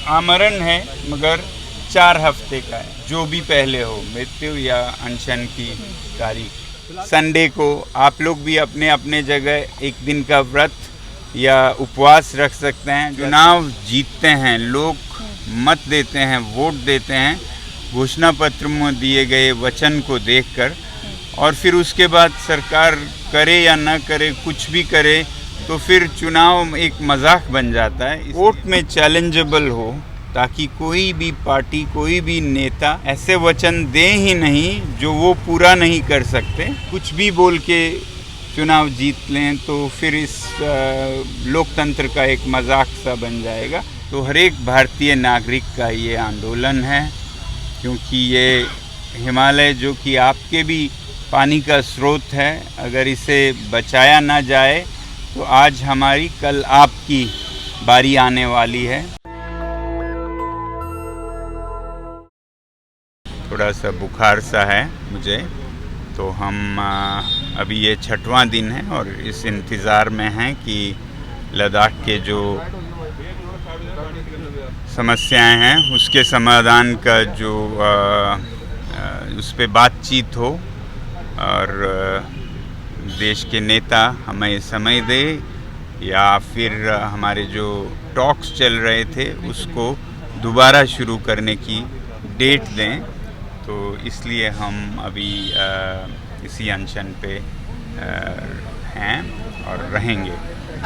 आमरण है, मगर 4 हफ्ते का है। जो भी पहले हो, मृत्यु या अनशन की तारीख। संडे को आप लोग भी अपने अपने जगह एक दिन का व्रत या उपवास रख सकते हैं। चुनाव जीतते हैं लोग, मत देते हैं, वोट देते हैं घोषणा पत्र में दिए गए वचन को देखकर, और फिर उसके बाद सरकार करे या ना करे, कुछ भी करे, तो फिर चुनाव एक मजाक बन जाता है। वोट में चैलेंजेबल हो, ताकि कोई भी पार्टी, कोई भी नेता ऐसे वचन दे ही नहीं जो वो पूरा नहीं कर सकते। कुछ भी बोल के चुनाव जीत लें तो फिर इस लोकतंत्र का एक मजाक सा बन जाएगा। तो हर एक भारतीय नागरिक का ये आंदोलन है, क्योंकि ये हिमालय जो कि आपके भी पानी का स्रोत है, अगर इसे बचाया ना जाए तो आज हमारी, कल आपकी बारी आने वाली है। थोड़ा सा बुखार सा है मुझे, तो हम अभी ये 6वां दिन है और इस इंतज़ार में हैं कि लद्दाख के जो समस्याएं हैं उसके समाधान का जो उस पर बातचीत हो, और देश के नेता हमें समय दे, या फिर हमारे जो टॉक्स चल रहे थे उसको दोबारा शुरू करने की डेट दें। तो इसलिए हम अभी इसी अनशन पे हैं और रहेंगे।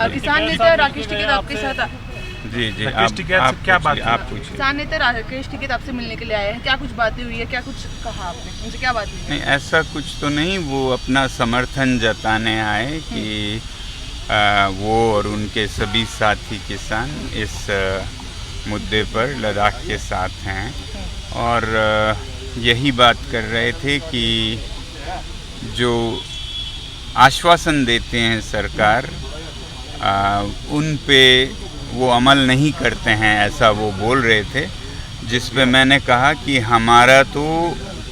किसान नेता राकेश टिकैत आपके साथ। जी आप क्या बात, आप पूछिए। किसान नेता राकेश टिकैत आपसे मिलने के लिए आए हैं, क्या कुछ बातें हुई है, क्या कुछ कहा आपने उनसे, क्या बात हुई? नहीं, ऐसा कुछ तो नहीं। वो अपना समर्थन जताने आए कि वो और उनके सभी साथी किसान इस मुद्दे पर लद्दाख के साथ हैं, और यही बात कर रहे थे कि जो आश्वासन देते हैं सरकार, उन पे वो अमल नहीं करते हैं, ऐसा वो बोल रहे थे। जिस पे मैंने कहा कि हमारा तो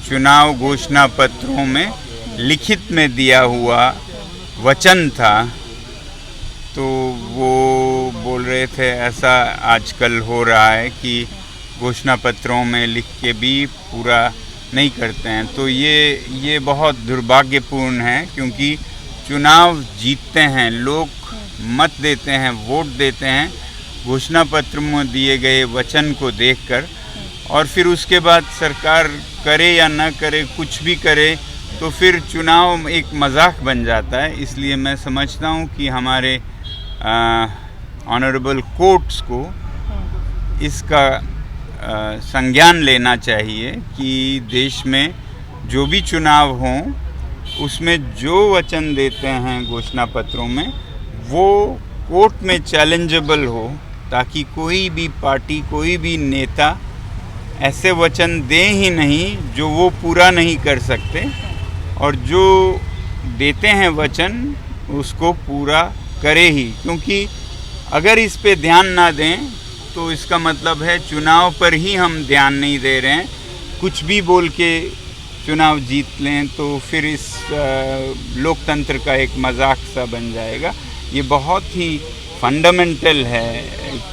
चुनाव घोषणा पत्रों में लिखित में दिया हुआ वचन था, तो वो बोल रहे थे ऐसा आजकल हो रहा है कि घोषणा पत्रों में लिख के भी पूरा नहीं करते हैं। तो ये बहुत दुर्भाग्यपूर्ण है, क्योंकि चुनाव जीतते हैं लोग, मत देते हैं, वोट देते हैं घोषणा पत्र में दिए गए वचन को देखकर, और फिर उसके बाद सरकार करे या ना करे, कुछ भी करे, तो फिर चुनाव एक मजाक बन जाता है। इसलिए मैं समझता हूँ कि हमारे ऑनरेबल कोर्ट्स को इसका संज्ञान लेना चाहिए कि देश में जो भी चुनाव हों उसमें जो वचन देते हैं घोषणा पत्रों में, वो कोर्ट में चैलेंजेबल हो, ताकि कोई भी पार्टी, कोई भी नेता ऐसे वचन दे ही नहीं जो वो पूरा नहीं कर सकते, और जो देते हैं वचन उसको पूरा करे ही। क्योंकि अगर इस पे ध्यान ना दें तो इसका मतलब है चुनाव पर ही हम ध्यान नहीं दे रहे हैं। कुछ भी बोल के चुनाव जीत लें तो फिर इस लोकतंत्र का एक मजाक सा बन जाएगा। ये बहुत ही फंडामेंटल है,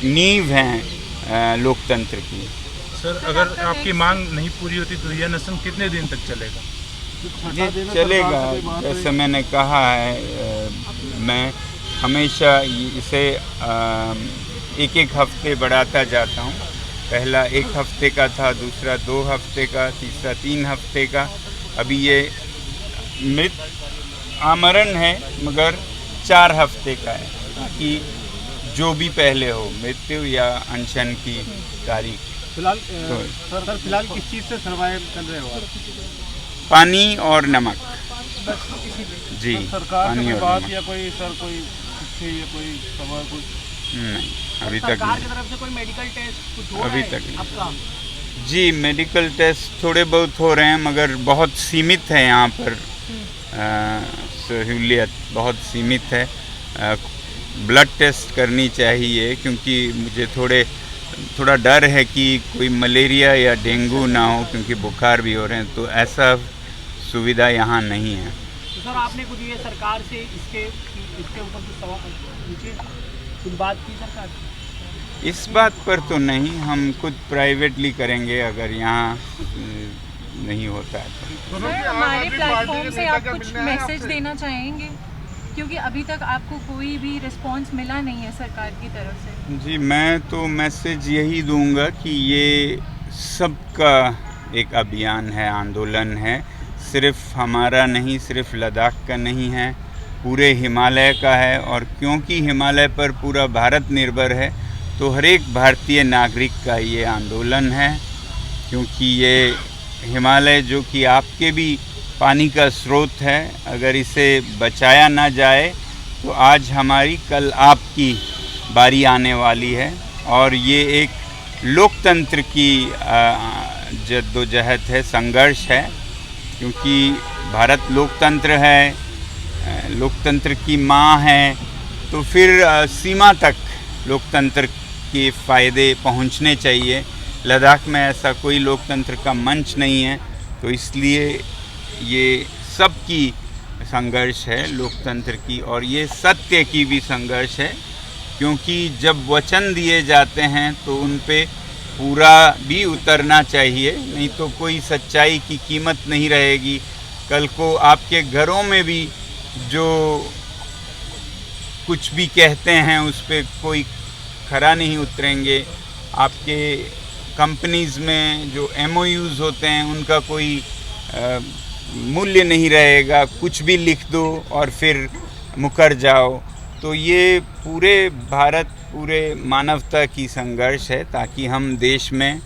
नींव है लोकतंत्र की। सर, अगर आपकी मांग नहीं पूरी होती तो यह अनशन कितने दिन तक चलेगा? ये चलेगा, जैसे मैंने कहा है, मैं हमेशा इसे एक एक हफ्ते बढ़ाता जाता हूँ। पहला 1 हफ्ते का था, दूसरा 2 हफ्ते का, तीसरा 3 हफ्ते का। अभी ये आमरण है, मगर 4 हफ्ते का है, ताकि जो भी पहले हो, मृत्यु या अनशन की तारीख। फिलहाल किस चीज़ से सर्वाइव कर रहे हो? पानी और नमक। जी, सरकार पानी के और बाद नमक। या कोई सर कोई कोई सवाल कुछ नहीं, अभी तक सरकार की नहीं। तरफ से कोई मेडिकल टेस्ट कुछ हो अभी रहा है तक नहीं। आपका? जी, मेडिकल टेस्ट थोड़े बहुत हो रहे हैं, मगर बहुत सीमित है यहाँ पर। सहूलियत बहुत सीमित है। ब्लड टेस्ट करनी चाहिए, क्योंकि मुझे थोड़ा डर है कि कोई मलेरिया या डेंगू ना हो, क्योंकि बुखार भी हो रहे हैं। तो ऐसा सुविधा यहाँ नहीं है। तो सर, आपने कुछ ये सरकार से इसके ऊपर कुछ सवाल पूछे, कुछ बात की सरकार से? इस बात पर तो नहीं, हम खुद प्राइवेटली करेंगे अगर यहाँ नहीं होता है तो। सर, हमारे प्लेटफॉर्म से आप कुछ मैसेज देना चाहेंगे, क्योंकि अभी तक आपको कोई भी रिस्पांस मिला नहीं है सरकार की तरफ से। जी, मैं तो मैसेज यही दूंगा कि ये सबका एक अभियान है, आंदोलन है, सिर्फ हमारा नहीं, सिर्फ लद्दाख का नहीं है, पूरे हिमालय का है। और क्योंकि हिमालय पर पूरा भारत निर्भर है तो हर एक भारतीय नागरिक का ये आंदोलन है, क्योंकि ये हिमालय जो कि आपके भी पानी का स्रोत है, अगर इसे बचाया ना जाए तो आज हमारी कल आपकी बारी आने वाली है। और ये एक लोकतंत्र की जद्दोजहद है, संघर्ष है, क्योंकि भारत लोकतंत्र है, लोकतंत्र की माँ है, तो फिर सीमा तक लोकतंत्र के फ़ायदे पहुँचने चाहिए। लद्दाख में ऐसा कोई लोकतंत्र का मंच नहीं है, तो इसलिए ये सबकी संघर्ष है लोकतंत्र की, और ये सत्य की भी संघर्ष है, क्योंकि जब वचन दिए जाते हैं तो उन पे पूरा भी उतरना चाहिए, नहीं तो कोई सच्चाई की कीमत नहीं रहेगी। कल को आपके घरों में भी जो कुछ भी कहते हैं उस पर कोई खरा नहीं उतरेंगे, आपके कंपनीज़ में जो MOUs होते हैं उनका कोई मूल्य नहीं रहेगा, कुछ भी लिख दो और फिर मुकर जाओ। तो ये पूरे भारत, पूरे मानवता की संघर्ष है, ताकि हम देश में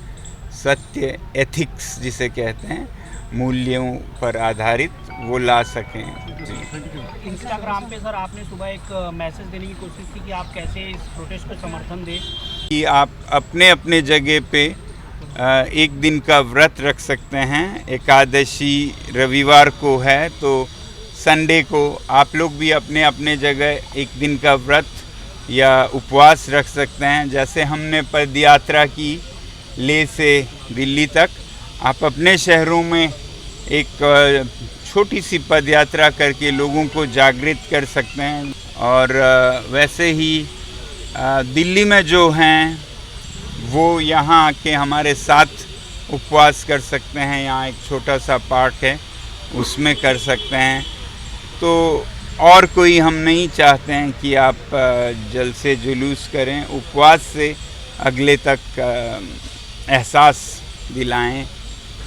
सत्य, एथिक्स जिसे कहते हैं, मूल्यों पर आधारित वो ला सकें। इंस्टाग्राम पे सर आपने सुबह एक मैसेज देने की कोशिश की कि आप कैसे इस प्रोटेस्ट को समर्थन दें, कि आप अपने अपने जगह पे एक दिन का व्रत रख सकते हैं। एकादशी रविवार को है तो संडे को आप लोग भी अपने अपने जगह एक दिन का व्रत या उपवास रख सकते हैं। जैसे हमने पदयात्रा की लेह से दिल्ली तक, आप अपने शहरों में एक छोटी सी पदयात्रा करके लोगों को जागृत कर सकते हैं। और वैसे ही दिल्ली में जो हैं वो यहाँ आके हमारे साथ उपवास कर सकते हैं। यहाँ एक छोटा सा पार्क है, उसमें कर सकते हैं। तो और कोई हम नहीं चाहते हैं कि आप जल से जुलूस करें, उपवास से अगले तक एहसास दिलाएं।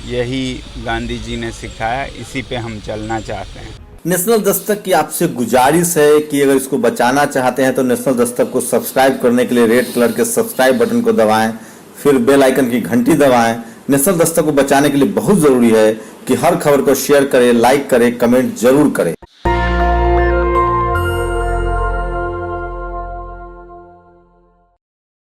यही गांधी जी ने सिखाया, इसी पे हम चलना चाहते हैं। नेशनल दस्तक की आपसे गुजारिश है कि अगर इसको बचाना चाहते हैं तो नेशनल दस्तक को सब्सक्राइब करने के लिए रेड कलर के सब्सक्राइब बटन को दबाएं, फिर बेल आइकन की घंटी दबाएं। नेशनल दस्तक को बचाने के लिए बहुत ज़रूरी है कि हर खबर को शेयर करें, लाइक करें, कमेंट जरूर करें।